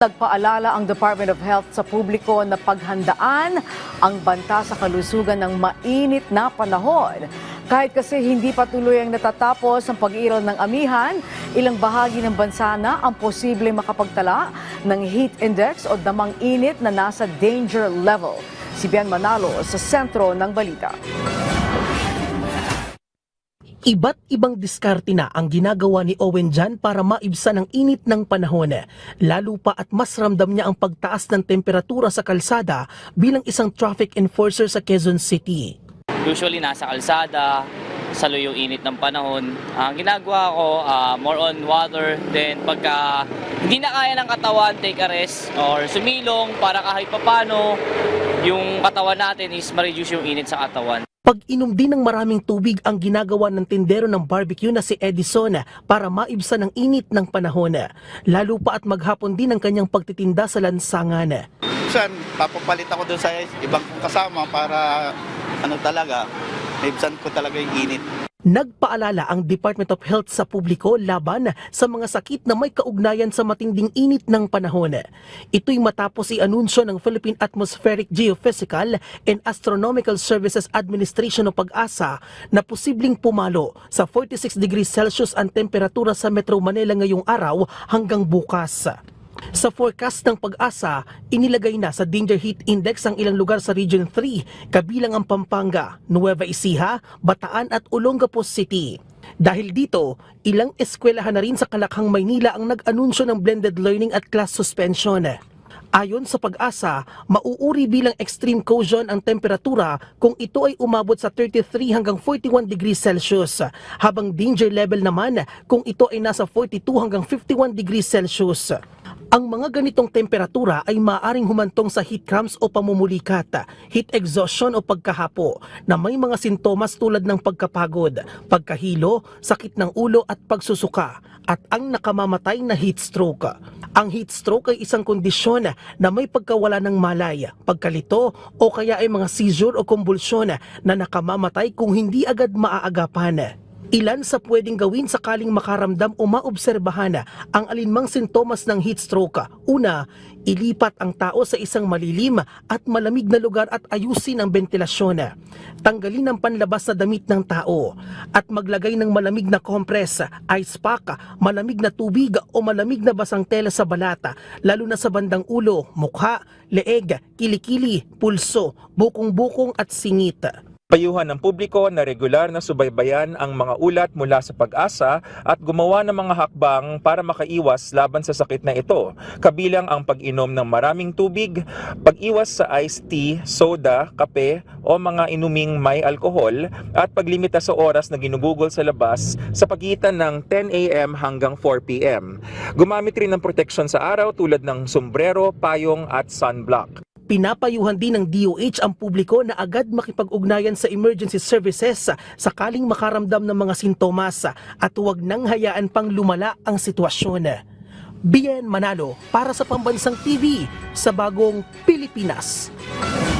Nagpaalala ang Department of Health sa publiko na paghandaan ang banta sa kalusugan ng mainit na panahon. Kahit kasi hindi patuloy ang natatapos ang pag-iral ng amihan, ilang bahagi ng bansa na ang posibleng makapagtala ng heat index o damang init na nasa danger level. Si Bian Manalo sa sentro ng balita. Iba't ibang diskarte na ang ginagawa ni Owen dyan para maibsan ang init ng panahon. Lalo pa at mas ramdam niya ang pagtaas ng temperatura sa kalsada bilang isang traffic enforcer sa Quezon City. Usually nasa kalsada, salo yung init ng panahon. Ang ginagawa ko, more on water. Then pagka hindi na kaya ng katawan, take a rest or sumilong para kahit papano yung katawan natin is ma-reduce yung init sa katawan. Pag-inom din ng maraming tubig ang ginagawa ng tindero ng barbecue na si Edison para maibsan ang init ng panahon. Lalo pa at maghapon din ang kanyang pagtitinda sa lansangan. Minsan, papapalit ako doon sa ibang kasama para maibsan ko talaga yung init. Nagpaalala ang Department of Health sa publiko laban sa mga sakit na may kaugnayan sa matinding init ng panahon. Ito'y matapos i-anunsyo ng Philippine Atmospheric Geophysical and Astronomical Services Administration o PAGASA na posibleng pumalo sa 46 degrees Celsius ang temperatura sa Metro Manila ngayong araw hanggang bukas. Sa forecast ng PAGASA, inilagay na sa Danger Heat Index ang ilang lugar sa Region 3, kabilang ang Pampanga, Nueva Ecija, Bataan at Olongapo City. Dahil dito, ilang eskwelahan na rin sa Kalakhang, Maynila ang nag-anunsyo ng blended learning at class suspension. Ayon sa PAGASA, mauuri bilang extreme cold ang temperatura kung ito ay umabot sa 33 hanggang 41 degrees Celsius, habang danger level naman kung ito ay nasa 42 hanggang 51 degrees Celsius. Ang mga ganitong temperatura ay maaaring humantong sa heat cramps o pamumulikat, heat exhaustion o pagkahapo na may mga sintomas tulad ng pagkapagod, pagkahilo, sakit ng ulo at pagsusuka, at ang nakamamatay na heat stroke. Ang heat stroke ay isang kondisyon na may pagkawala ng malay, pagkalito o kaya ay mga seizure o kumbulsyon na nakamamatay kung hindi agad maaagapan. Ilan sa pwedeng gawin sakaling makaramdam o maobserbahan ang alinmang sintomas ng heat stroke. Una, ilipat ang tao sa isang malilim at malamig na lugar at ayusin ang ventilasyon. Tanggalin ang panlabas na damit ng tao at maglagay ng malamig na compress, ice pack, malamig na tubig o malamig na basang tela sa balata, lalo na sa bandang ulo, mukha, leeg, kilikili, pulso, bukong-bukong at singit. Payuhan ng publiko na regular na subaybayan ang mga ulat mula sa PAGASA at gumawa ng mga hakbang para makaiwas laban sa sakit na ito, kabilang ang pag-inom ng maraming tubig, pag-iwas sa iced tea, soda, kape o mga inuming may alkohol at paglimita sa oras na ginugugol sa labas sa pagitan ng 10 a.m. hanggang 4 p.m. Gumamit rin ng proteksyon sa araw tulad ng sombrero, payong at sunblock. Pinapayuhan din ng DOH ang publiko na agad makipag-ugnayan sa emergency services sakaling makaramdam ng mga sintomas at huwag nang hayaan pang lumala ang sitwasyon. Bien Manalo para sa Pambansang TV sa Bagong Pilipinas.